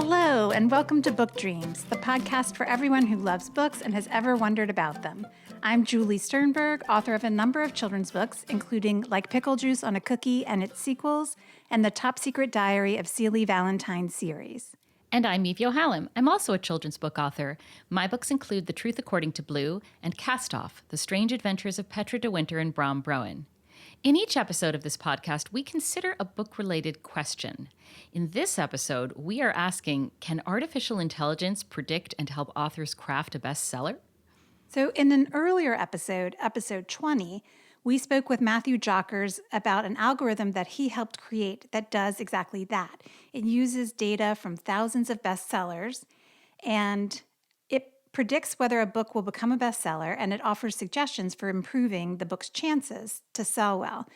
Hello, and welcome to Book Dreams, the podcast for everyone who loves books and has ever wondered about them. I'm Julie Sternberg, author of a number of children's books, including Like Pickle Juice on a Cookie and its sequels, and the Top Secret Diary of Celie Valentine series. And I'm Eve Yohalem. I'm also a children's book author. My books include The Truth According to Blue and Cast Off, The Strange Adventures of Petrie de Winter and Bram Broen. In each episode of this podcast, we consider a book-related question. In this episode, we are asking, can artificial intelligence predict and help authors craft a bestseller? So in an earlier episode, episode 20, we spoke with Matthew Jockers about an algorithm that he helped create that does exactly that. It uses data from thousands of bestsellers, and it predicts whether a book will become a bestseller, and it offers suggestions for improving the book's chances to sell well.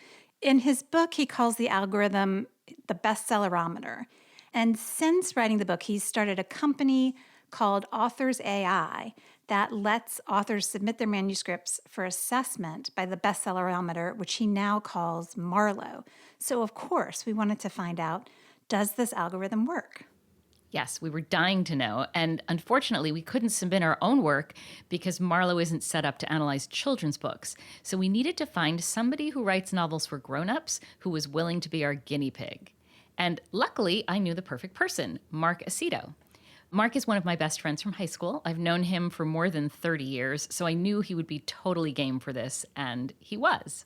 In his book, he calls the algorithm the Bestseller-ometer. And since writing the book, he's started a company called Authors A.I. that lets authors submit their manuscripts for assessment by the Bestseller-ometer, which he now calls Marlowe. So, of course, we wanted to find out, does this algorithm work? Yes, we were dying to know, and unfortunately, we couldn't submit our own work because Marlowe isn't set up to analyze children's books. So we needed to find somebody who writes novels for grown-ups who was willing to be our guinea pig. And luckily, I knew the perfect person, Marc Acito. Marc is one of my best friends from high school. I've known him for more than 30 years, so I knew he would be totally game for this, and he was.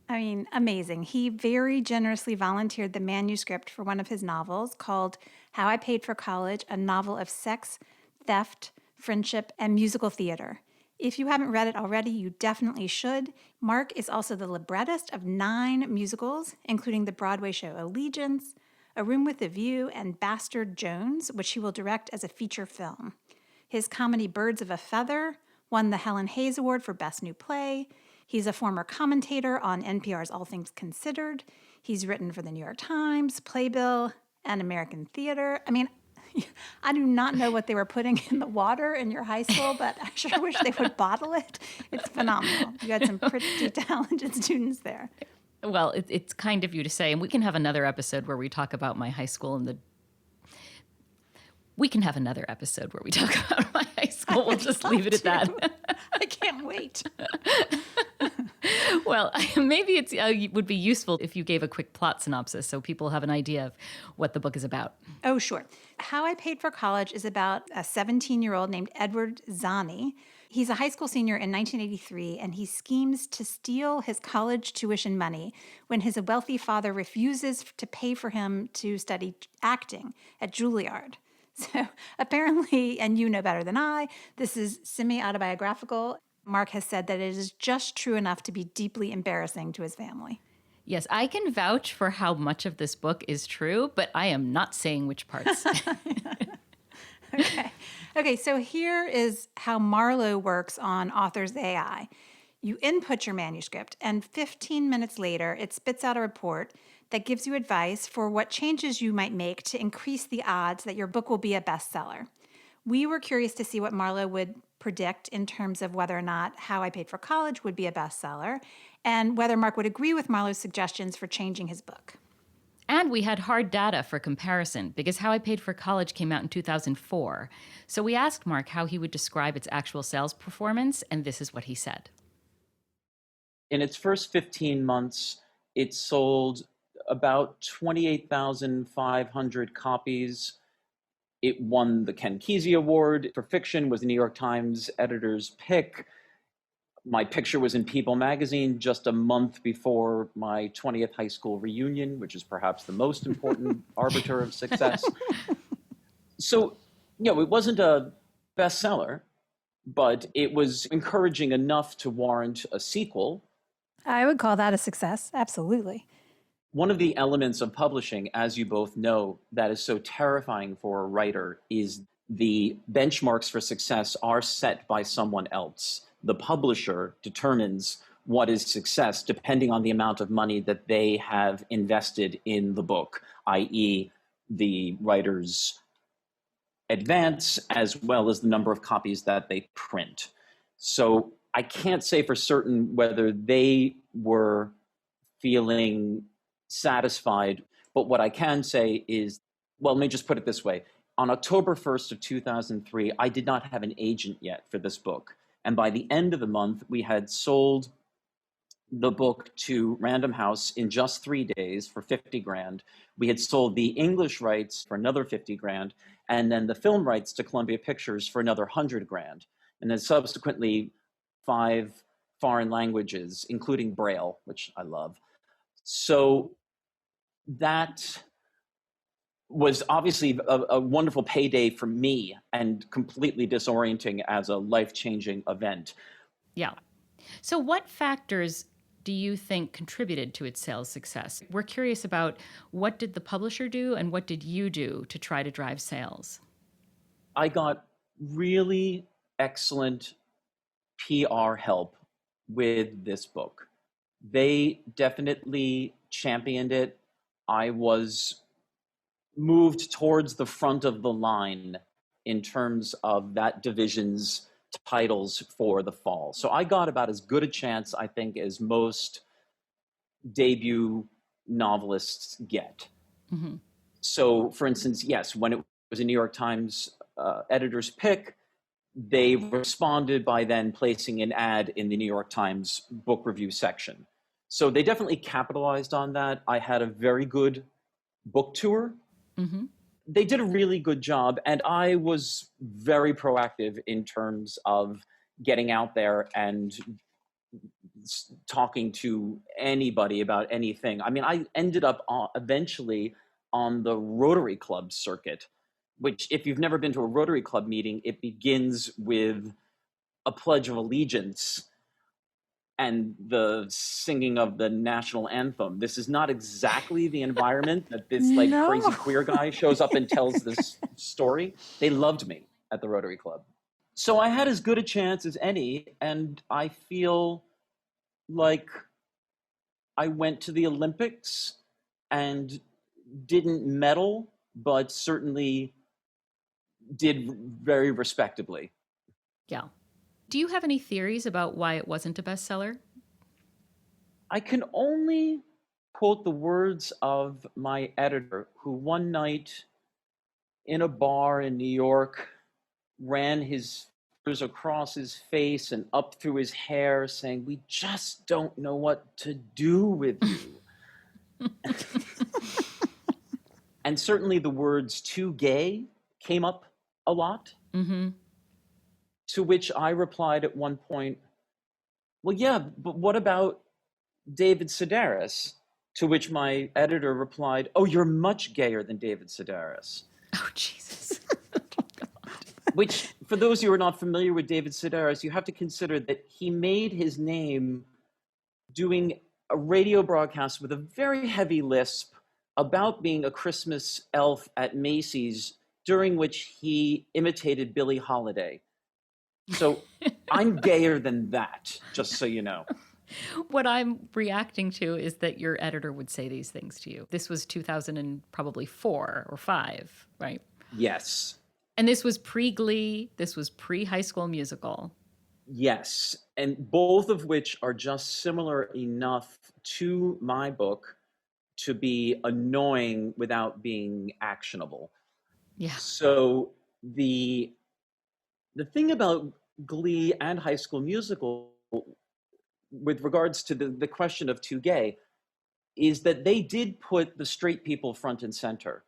I mean, amazing. He very generously volunteered the manuscript for one of his novels called How I Paid for College, a novel of sex, theft, friendship, and musical theater. If you haven't read it already, you definitely should. Marc is also the librettist of 9 musicals, including the Broadway show Allegiance, A Room with a View, and Bastard Jones, which he will direct as a feature film. His comedy Birds of a Feather won the Helen Hayes Award for Best New Play. He's a former commentator on NPR's All Things Considered. He's written for the New York Times, Playbill, and American Theater. I mean, I do not know what they were putting in the water in your high school, but I sure wish they would bottle it. It's phenomenal. You had some pretty talented students there. Well, it's kind of you to say, and we can have another episode where we talk about my high school and we can have another episode where we talk about my high school. We'll just leave it at that. I can't wait. Well, maybe it would be useful if you gave a quick plot synopsis so people have an idea of what the book is about. Oh, sure. How I Paid for College is about a 17-year-old named Edward Zani. He's a high school senior in 1983, and he schemes to steal his college tuition money when his wealthy father refuses to pay for him to study acting at Juilliard. So apparently, and you know better than I, this is semi-autobiographical. Marc has said that it is just true enough to be deeply embarrassing to his family. Yes, I can vouch for how much of this book is true, but I am not saying which parts. Okay, so here is how Marlowe works on Authors A.I. You input your manuscript, and 15 minutes later, it spits out a report that gives you advice for what changes you might make to increase the odds that your book will be a bestseller. We were curious to see what Marlowe would predict in terms of whether or not How I Paid for College would be a bestseller, and whether Marc would agree with Marlowe's suggestions for changing his book. And we had hard data for comparison because How I Paid for College came out in 2004. So we asked Marc how he would describe its actual sales performance, and this is what he said. In its first 15 months, it sold about 28,500 copies. It won the Ken Kesey Award for fiction, was the New York Times editor's pick. My picture was in People magazine just a month before my 20th high school reunion, which is perhaps the most important arbiter of success. So, it wasn't a bestseller, but it was encouraging enough to warrant a sequel. I would call that a success, absolutely. One of the elements of publishing, as you both know, that is so terrifying for a writer is the benchmarks for success are set by someone else. The publisher determines what is success depending on the amount of money that they have invested in the book, i.e. the writer's advance as well as the number of copies that they print. So I can't say for certain whether they were feeling satisfied, but what I can say is, well, let me just put it this way. on October 1st of 2003, I did not have an agent yet for this book. And by the end of the month, we had sold the book to Random House in just 3 days for 50 grand. We had sold the English rights for another 50 grand, and then the film rights to Columbia Pictures for another 100 grand. And then subsequently 5 foreign languages, including Braille, which I love. So that was obviously a wonderful payday for me and completely disorienting as a life-changing event. Yeah. So what factors do you think contributed to its sales success? We're curious about what did the publisher do and what did you do to try to drive sales? I got really excellent PR help with this book. They definitely championed it. I was moved towards the front of the line in terms of that division's titles for the fall. So I got about as good a chance, I think, as most debut novelists get. Mm-hmm. So, for instance, yes, when it was a New York Times editor's pick, they responded by then placing an ad in the New York Times book review section. So they definitely capitalized on that. I had a very good book tour. Mm-hmm. They did a really good job, and I was very proactive in terms of getting out there and talking to anybody about anything. I mean, I ended up eventually on the Rotary Club circuit, which, if you've never been to a Rotary Club meeting, it begins with a Pledge of Allegiance and the singing of the national anthem. This is not exactly the environment that this like No. crazy queer guy shows up and tells this story. They loved me at the Rotary Club. So I had as good a chance as any, and I feel like I went to the Olympics and didn't medal, but certainly did very respectably. Yeah. Do you have any theories about why it wasn't a bestseller? I can only quote the words of my editor, who one night in a bar in New York ran his fingers across his face and up through his hair, saying, "We just don't know what to do with you." And certainly the words "too gay" came up a lot. Mm-hmm. To which I replied at one point, "Well, yeah, but what about David Sedaris?" To which my editor replied, "Oh, you're much gayer than David Sedaris." Oh, Jesus. Which, for those who are not familiar with David Sedaris, you have to consider that he made his name doing a radio broadcast with a very heavy lisp about being a Christmas elf at Macy's, during which he imitated Billie Holiday. So I'm gayer than that, just so you know. What I'm reacting to is that your editor would say these things to you. This was 2000 and probably 4 or 5, right? Yes. And this was pre-Glee. This was pre-High School Musical. Yes. And both of which are just similar enough to my book to be annoying without being actionable. Yeah. So the thing about Glee and High School Musical with regards to the question of too gay is that they did put the straight people front and center.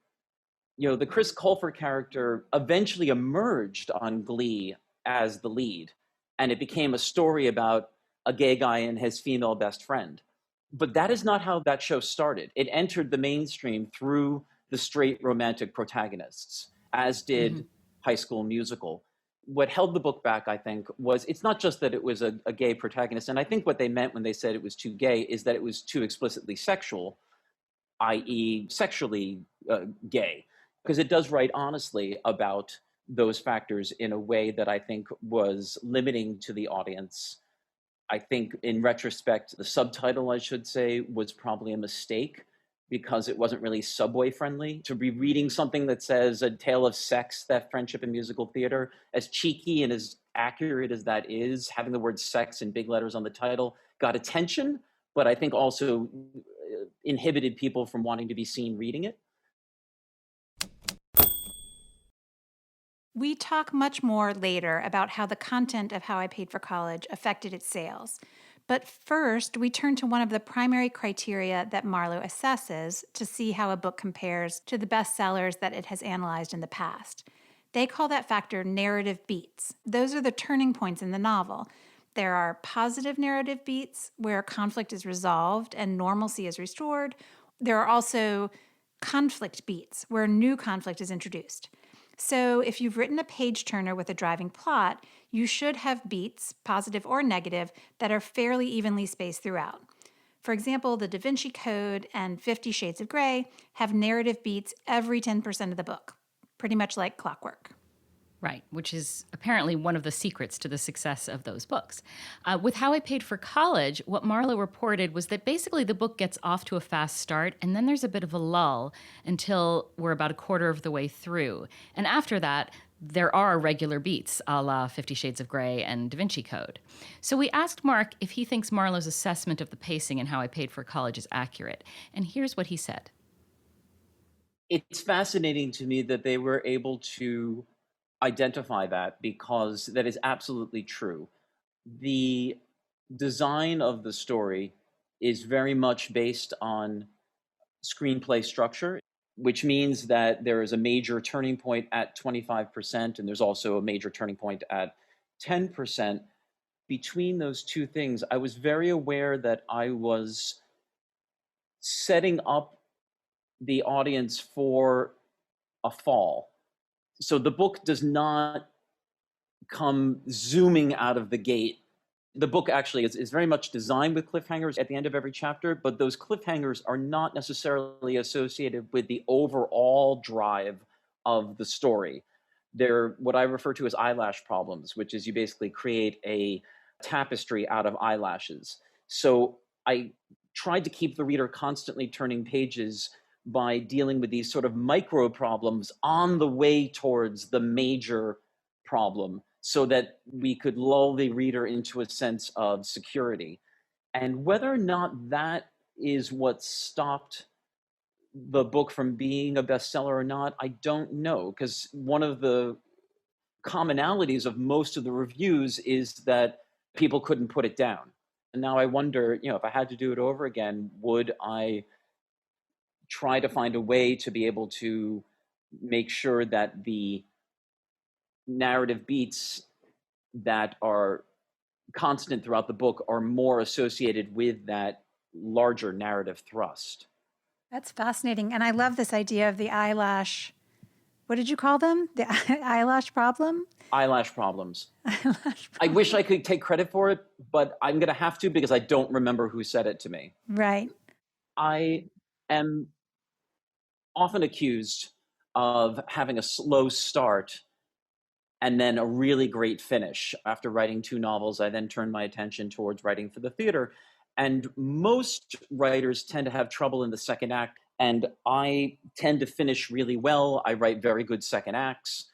You know, the Chris Colfer character eventually emerged on Glee as the lead, and it became a story about a gay guy and his female best friend. But that is not how that show started. It entered the mainstream through the straight romantic protagonists, as did High School Musical. What held the book back, I think, was it's not just that it was a gay protagonist. And I think what they meant when they said it was too gay is that it was too explicitly sexual, i.e. sexually gay, because it does write honestly about those factors in a way that I think was limiting to the audience. I think in retrospect, the subtitle, I should say, was probably a mistake because it wasn't really subway friendly. To be reading something that says a tale of sex, theft, friendship, and musical theater, as cheeky and as accurate as that is, having the word sex in big letters on the title got attention, but I think also inhibited people from wanting to be seen reading it. We talk much more later about how the content of How I Paid for College affected its sales. But first, we turn to one of the primary criteria that Marlowe assesses to see how a book compares to the bestsellers that it has analyzed in the past. They call that factor narrative beats. Those are the turning points in the novel. There are positive narrative beats where conflict is resolved and normalcy is restored. There are also conflict beats where new conflict is introduced. So if you've written a page turner with a driving plot, you should have beats, positive or negative, that are fairly evenly spaced throughout. For example, the Da Vinci Code and 50 Shades of Grey have narrative beats every 10% of the book, pretty much like clockwork. Right, which is apparently one of the secrets to the success of those books. With How I Paid for College, what Marlowe reported was that basically the book gets off to a fast start, and then there's a bit of a lull until we're about a quarter of the way through. And after that, there are regular beats, a la 50 Shades of Grey and Da Vinci Code. So we asked Marc if he thinks Marlowe's assessment of the pacing in How I Paid for College is accurate. And here's what he said. It's fascinating to me that they were able to identify that, because that is absolutely true. The design of the story is very much based on screenplay structure, which means that there is a major turning point at 25%, and there's also a major turning point at 10%. Between those two things, I was very aware that I was setting up the audience for a fall. So the book does not come zooming out of the gate. The book actually is very much designed with cliffhangers at the end of every chapter, but those cliffhangers are not necessarily associated with the overall drive of the story. They're what I refer to as eyelash problems, which is you basically create a tapestry out of eyelashes. So I tried to keep the reader constantly turning pages by dealing with these sort of micro problems on the way towards the major problem, so that we could lull the reader into a sense of security. And whether or not that is what stopped the book from being a bestseller or not, I don't know, because one of the commonalities of most of the reviews is that people couldn't put it down. And now I wonder, if I had to do it over again, would I try to find a way to be able to make sure that the narrative beats that are constant throughout the book are more associated with that larger narrative thrust. That's fascinating. And I love this idea of the eyelash. What did you call them? The eyelash problem? Eyelash problems. Eyelash I wish I could take credit for it, but I'm going to have to, because I don't remember who said it to me. Right. I am often accused of having a slow start and then a really great finish. After writing 2 novels, I then turned my attention towards writing for the theater. And most writers tend to have trouble in the second act. And I tend to finish really well. I write very good second acts,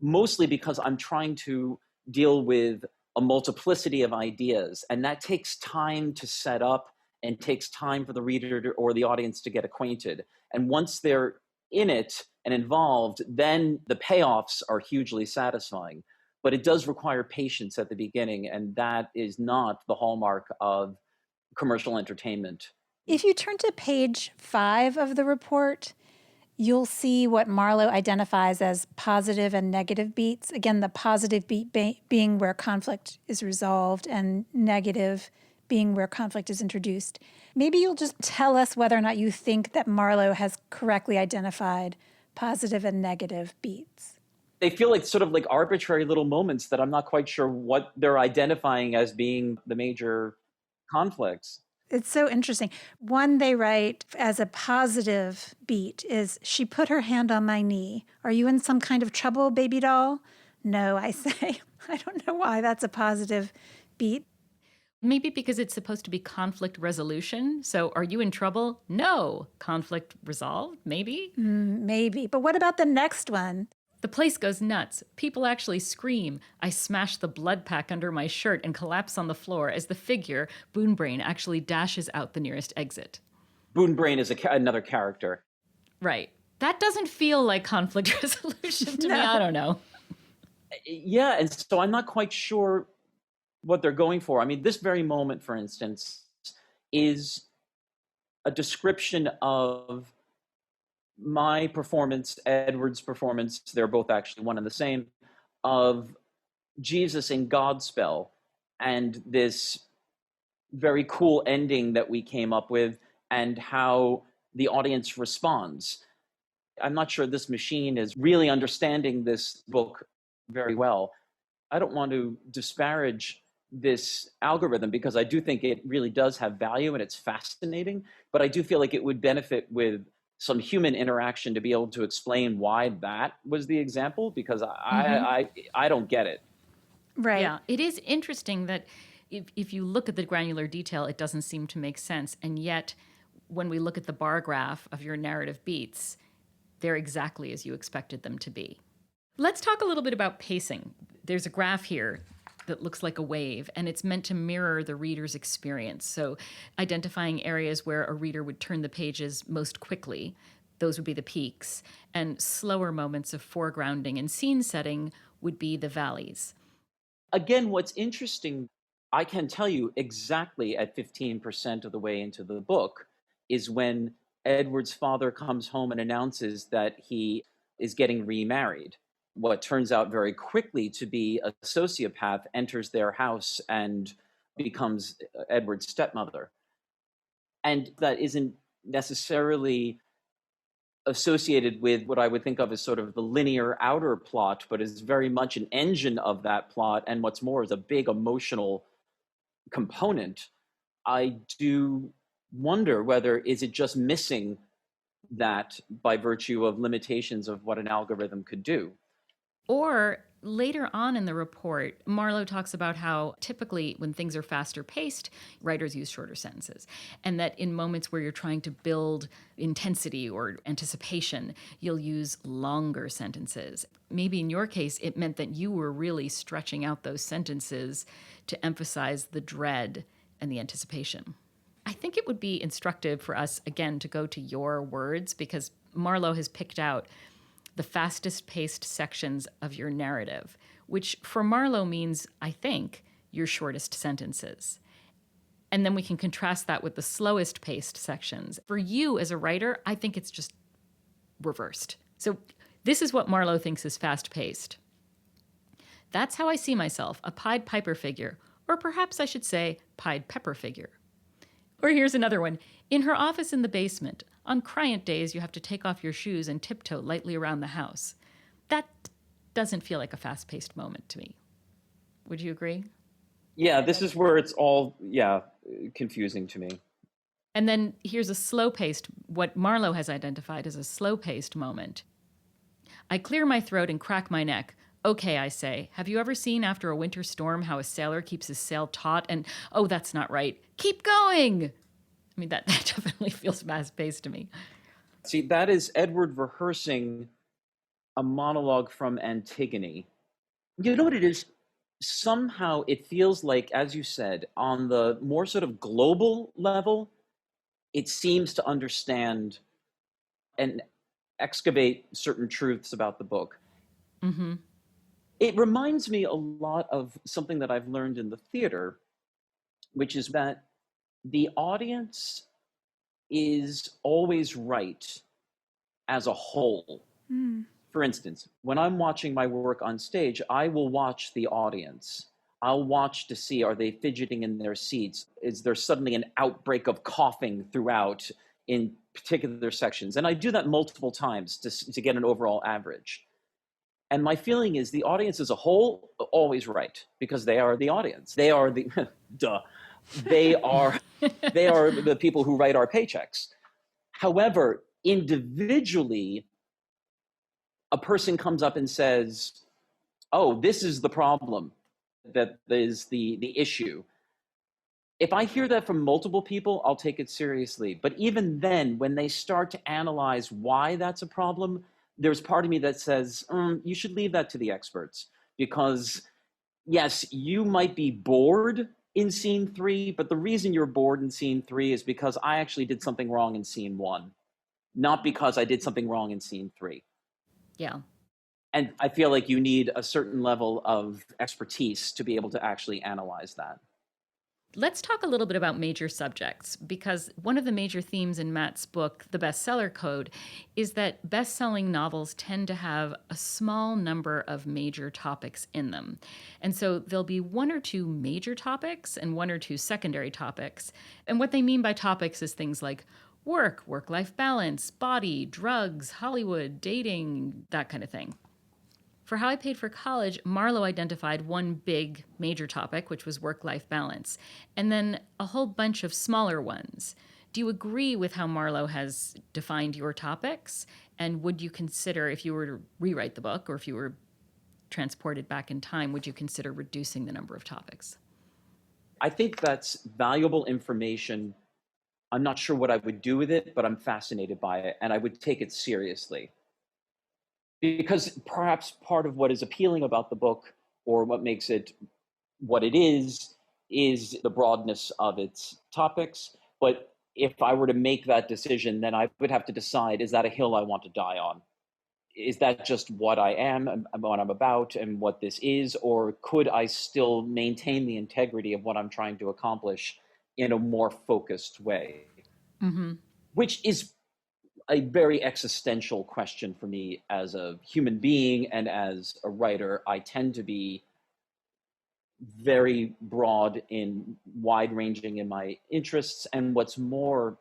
mostly because I'm trying to deal with a multiplicity of ideas. And that takes time to set up and takes time for the reader or the audience to get acquainted. And once they're in it and involved, then the payoffs are hugely satisfying. But it does require patience at the beginning, and that is not the hallmark of commercial entertainment. If you turn to page 5 of the report, you'll see what Marlowe identifies as positive and negative beats. Again, the positive beat being where conflict is resolved and negative being where conflict is introduced. Maybe you'll just tell us whether or not you think that Marlowe has correctly identified positive and negative beats. They feel like sort of like arbitrary little moments that I'm not quite sure what they're identifying as being the major conflicts. It's so interesting. One they write as a positive beat is, "She put her hand on my knee. Are you in some kind of trouble, baby doll?" No, I say. I don't know why that's a positive beat. Maybe because it's supposed to be conflict resolution. So are you in trouble? No. Conflict resolved? Maybe? Maybe. But what about the next one? The place goes nuts. People actually scream. I smash the blood pack under my shirt and collapse on the floor as the figure, Boonbrain, actually dashes out the nearest exit. Boonbrain is another character. Right. That doesn't feel like conflict resolution to me. I don't know. Yeah, and so I'm not quite sure what they're going for. I mean, this very moment, for instance, is a description of my performance, Edward's performance, they're both actually one and the same, of Jesus in Godspell, and this very cool ending that we came up with, and how the audience responds. I'm not sure this machine is really understanding this book very well. I don't want to disparage this algorithm because I do think it really does have value and it's fascinating, but I do feel like it would benefit with some human interaction to be able to explain why that was the example, because I don't get it. Right. Yeah, it is interesting that if you look at the granular detail, it doesn't seem to make sense. And yet, when we look at the bar graph of your narrative beats, they're exactly as you expected them to be. Let's talk a little bit about pacing. There's a graph here that looks like a wave, and it's meant to mirror the reader's experience. So, identifying areas where a reader would turn the pages most quickly, those would be the peaks, and slower moments of foregrounding and scene setting would be the valleys. Again, what's interesting, I can tell you exactly at 15% of the way into the book, is when Edward's father comes home and announces that he is getting remarried. What turns out very quickly to be a sociopath enters their house and becomes Edward's stepmother. And that isn't necessarily associated with what I would think of as sort of the linear outer plot, but is very much an engine of that plot. And what's more, is a big emotional component. I do wonder whether is it just missing that by virtue of limitations of what an algorithm could do. Or later on in the report, Marlowe talks about how typically when things are faster paced, writers use shorter sentences. And that in moments where you're trying to build intensity or anticipation, you'll use longer sentences. Maybe in your case, it meant that you were really stretching out those sentences to emphasize the dread and the anticipation. I think it would be instructive for us, again, to go to your words, because Marlowe has picked out the fastest paced sections of your narrative, which for Marlowe means, I think, your shortest sentences. And then we can contrast that with the slowest paced sections. For you as a writer, I think it's just reversed. So this is what Marlowe thinks is fast paced. That's how I see myself, a Pied Piper figure, or perhaps I should say Pied Pepper figure. Or here's another one. In her office in the basement, on quiet days, you have to take off your shoes and tiptoe lightly around the house. That doesn't feel like a fast-paced moment to me. Would you agree? Yeah, this is where it's all, confusing to me. And then here's a slow-paced, what Marlowe has identified as a slow-paced moment. I clear my throat and crack my neck. Okay, I say, have you ever seen after a winter storm how a sailor keeps his sail taut and, oh, that's not right. Keep going! I mean, that definitely feels fast-paced to me. See, that is Edward rehearsing a monologue from Antigone. You know what it is? Somehow it feels like, as you said, on the more sort of global level, it seems to understand and excavate certain truths about the book. Mm-hmm. It reminds me a lot of something that I've learned in the theater, which is that the audience is always right as a whole. For instance, when I'm watching my work on stage, I will watch the audience. I'll watch to see, are they fidgeting in their seats? Is there suddenly an outbreak of coughing throughout in particular sections? And I do that multiple times to get an overall average. And my feeling is the audience as a whole, always right, because they are the audience. They are the, duh. They are the people who write our paychecks. However, individually, a person comes up and says, oh, this is the problem, that is the issue. If I hear that from multiple people, I'll take it seriously. But even then, when they start to analyze why that's a problem, there's part of me that says, you should leave that to the experts. Because yes, you might be bored in scene 3, but the reason you're bored in scene 3 is because I actually did something wrong in scene 1. not because I did something wrong in scene 3. Yeah. And I feel like you need a certain level of expertise to be able to actually analyze that. Let's talk a little bit about major subjects, because one of the major themes in Matt's book, The Bestseller Code, is that best-selling novels tend to have a small number of major topics in them. And so there'll be one or two major topics and one or two secondary topics. And what they mean by topics is things like work, work-life balance, body, drugs, Hollywood, dating, that kind of thing. For How I Paid for College, Marlowe identified one big major topic, which was work-life balance, and then a whole bunch of smaller ones. Do you agree with how Marlowe has defined your topics? And would you consider, if you were to rewrite the book or if you were transported back in time, would you consider reducing the number of topics? I think that's valuable information. I'm not sure what I would do with it, but I'm fascinated by it, and I would take it seriously. Because perhaps part of what is appealing about the book, or what makes it what it is the broadness of its topics. But if I were to make that decision, then I would have to decide, is that a hill I want to die on? Is that just what I am and what I'm about and what this is? Or could I still maintain the integrity of what I'm trying to accomplish in a more focused way? Mm-hmm. Which is a very existential question for me as a human being and as a writer. I tend to be very broad in wide ranging in my interests. And what's more,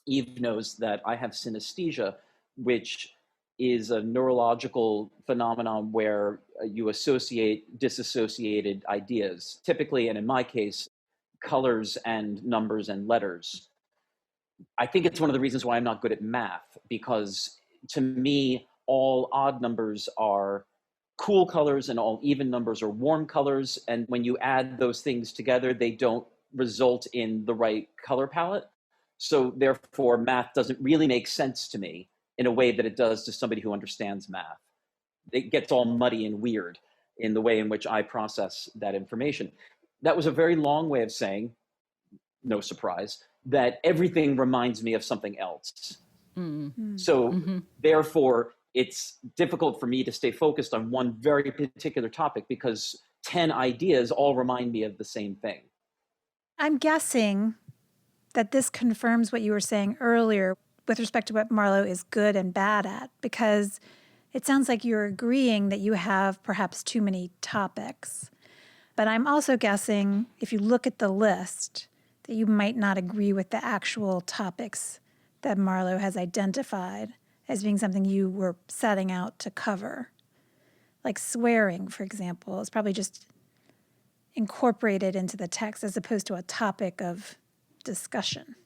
Eve knows that I have synesthesia, which is a neurological phenomenon where you associate disassociated ideas, typically, and in my case, colors and numbers and letters. I think it's one of the reasons why I'm not good at math, because to me, all odd numbers are cool colors and all even numbers are warm colors. And when you add those things together, they don't result in the right color palette. So therefore, math doesn't really make sense to me in a way that it does to somebody who understands math. It gets all muddy and weird in the way in which I process that information. That was a very long way of saying, no surprise, that everything reminds me of something else. Mm-hmm. So therefore, it's difficult for me to stay focused on one very particular topic because 10 ideas all remind me of the same thing. I'm guessing that this confirms what you were saying earlier with respect to what Marlowe is good and bad at, because it sounds like you're agreeing that you have perhaps too many topics. But I'm also guessing, if you look at the list, that you might not agree with the actual topics that Marlowe has identified as being something you were setting out to cover. Like swearing, for example, is probably just incorporated into the text as opposed to a topic of discussion.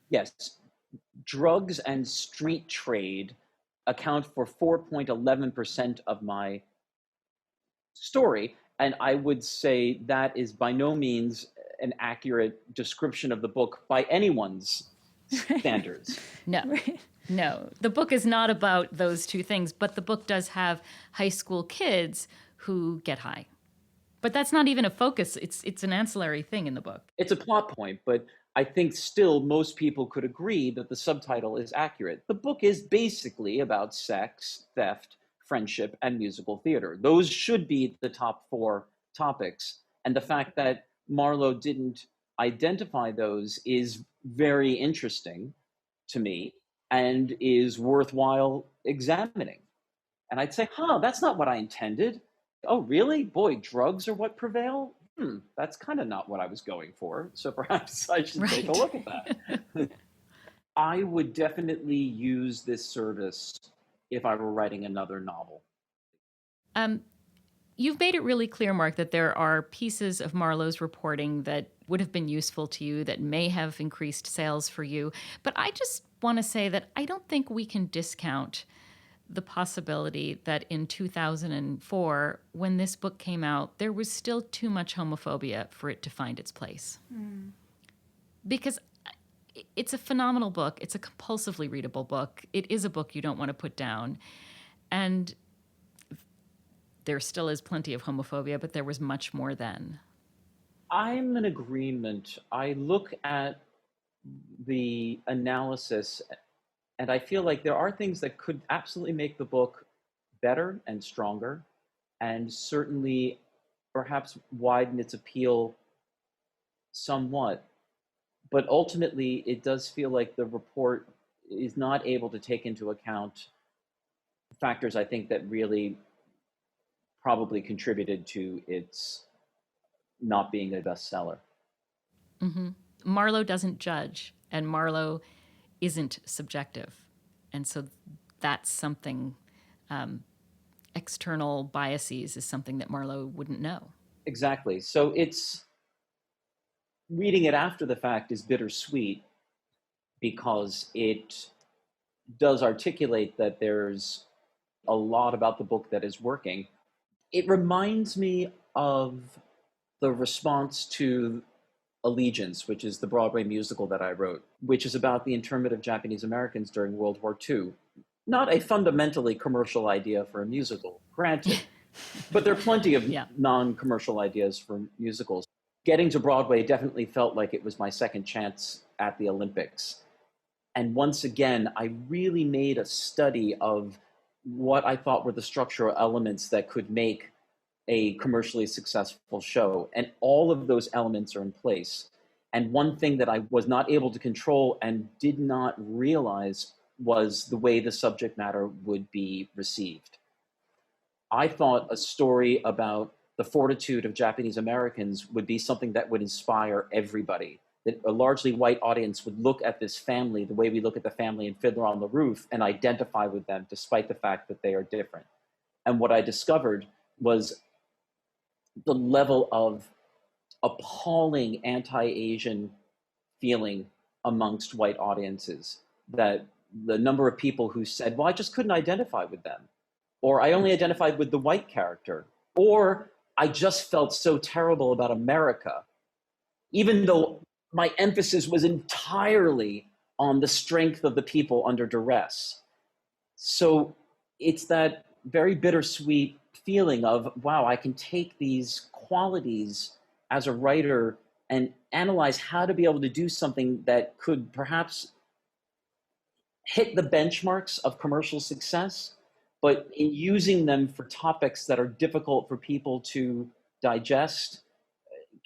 Yes, drugs and street trade account for 4.11% of my story. And I would say that is by no means an accurate description of the book by anyone's standards. No. Right. No, the book is not about those two things, but the book does have high school kids who get high. But that's not even a focus. It's an ancillary thing in the book. It's a plot point, but I think still most people could agree that the subtitle is accurate. The book is basically about sex, theft, friendship, and musical theater. Those should be the top 4 topics. And the fact that Marlowe didn't identify those is very interesting to me and is worthwhile examining. And I'd say, that's not what I intended. Oh, really? Boy, drugs are what prevail? That's kind of not what I was going for. So perhaps I should take a look at that. I would definitely use this service if I were writing another novel. You've made it really clear, Mark, that there are pieces of Marlowe's reporting that would have been useful to you, that may have increased sales for you. But I just want to say that I don't think we can discount the possibility that in 2004, when this book came out, there was still too much homophobia for it to find its place. Because it's a phenomenal book. It's a compulsively readable book. It is a book you don't want to put down. And there still is plenty of homophobia, but there was much more then. I'm in agreement. I look at the analysis And I feel like there are things that could absolutely make the book better and stronger, and certainly perhaps widen its appeal somewhat. But ultimately, it does feel like the report is not able to take into account factors I think that really probably contributed to its not being a bestseller. Hmm. Marlowe doesn't judge, and Marlowe isn't subjective. And so that's something, external biases is something that Marlowe wouldn't know. Exactly. So it's reading it after the fact is bittersweet because it does articulate that there's a lot about the book that is working. It reminds me of the response to Allegiance, which is the Broadway musical that I wrote, which is about the internment of Japanese Americans during World War II. Not a fundamentally commercial idea for a musical, granted, but there are plenty of Yeah. non-commercial ideas for musicals. Getting to Broadway definitely felt like it was my second chance at the Olympics. And once again, I really made a study of what I thought were the structural elements that could make a commercially successful show. And all of those elements are in place. And one thing that I was not able to control and did not realize was the way the subject matter would be received. I thought a story about the fortitude of Japanese Americans would be something that would inspire everybody. That a largely white audience would look at this family the way we look at the family in Fiddler on the Roof and identify with them despite the fact that they are different. And what I discovered was the level of appalling anti-Asian feeling amongst white audiences, that the number of people who said, well, I just couldn't identify with them, or I only identified with the white character, or I just felt so terrible about America, even though my emphasis was entirely on the strength of the people under duress. So it's that very bittersweet feeling of, wow, I can take these qualities as a writer and analyze how to be able to do something that could perhaps hit the benchmarks of commercial success, but in using them for topics that are difficult for people to digest,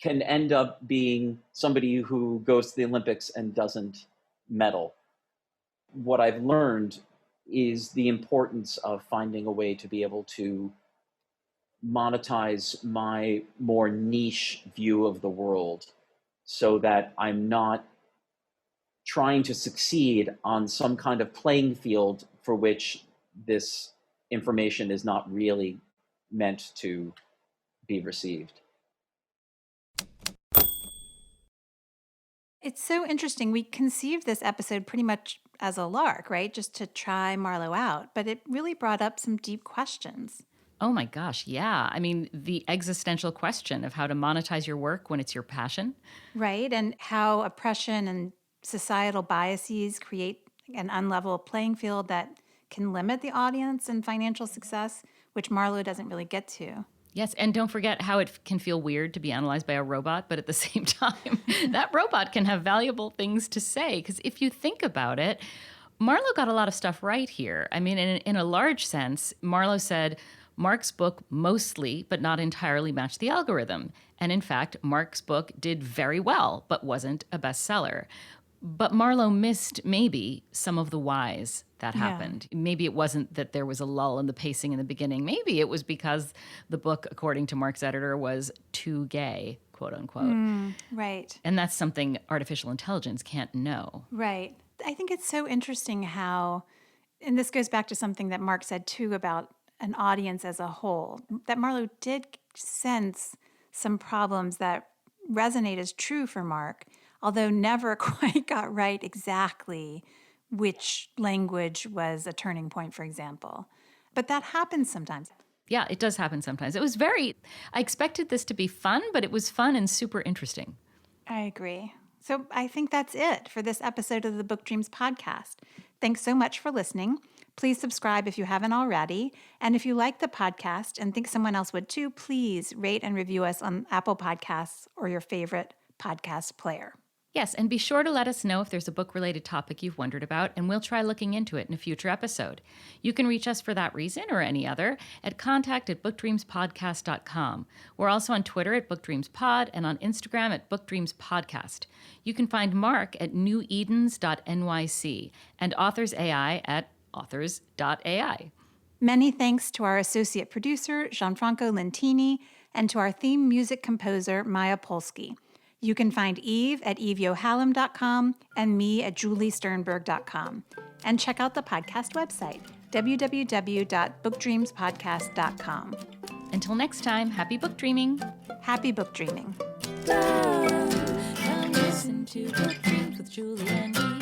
can end up being somebody who goes to the Olympics and doesn't medal. What I've learned is the importance of finding a way to be able to monetize my more niche view of the world so that I'm not trying to succeed on some kind of playing field for which this information is not really meant to be received. It's so interesting. We conceived this episode pretty much as a lark, right? Just to try Marlowe out, but it really brought up some deep questions. Oh my gosh, yeah. I mean, the existential question of how to monetize your work when it's your passion. Right? And how oppression and societal biases create an unlevel playing field that can limit the audience and financial success, which Marlowe doesn't really get to. Yes, and don't forget how it can feel weird to be analyzed by a robot, but at the same time, that robot can have valuable things to say. Because if you think about it, Marlowe got a lot of stuff right here. I mean, in a large sense, Marlowe said, Marc's book mostly, but not entirely, matched the algorithm. And in fact, Marc's book did very well, but wasn't a bestseller. But Marlowe missed maybe some of the whys that happened. Maybe it wasn't that there was a lull in the pacing in the beginning. Maybe it was because the book, according to Marc's editor, was too gay, quote unquote. Right. And that's something artificial intelligence can't know. Right. I think it's so interesting how, and this goes back to something that Marc said too about an audience as a whole, that Marlowe did sense some problems that resonate as true for Marc, although never quite got right exactly which language was a turning point, for example. But that happens sometimes. Yeah, it does happen sometimes. I expected this to be fun, but it was fun and super interesting. I agree. So I think that's it for this episode of the Book Dreams podcast. Thanks so much for listening. Please subscribe if you haven't already. And if you like the podcast and think someone else would too, please rate and review us on Apple Podcasts or your favorite podcast player. Yes, and be sure to let us know if there's a book-related topic you've wondered about, and we'll try looking into it in a future episode. You can reach us for that reason or any other at contact@bookdreamspodcast.com. We're also on Twitter at BookDreamsPod and on Instagram at BookDreamsPodcast. You can find Mark at newedens.nyc and Authors A.I at authors.ai. Many thanks to our associate producer, Gianfranco Lentini, and to our theme music composer, Maya Polsky. You can find Eve at eveyohallam.com and me at juliesternberg.com. And check out the podcast website, www.bookdreamspodcast.com. Until next time, happy book dreaming. Happy book dreaming. Come listen to Book Dreams with Julie and me.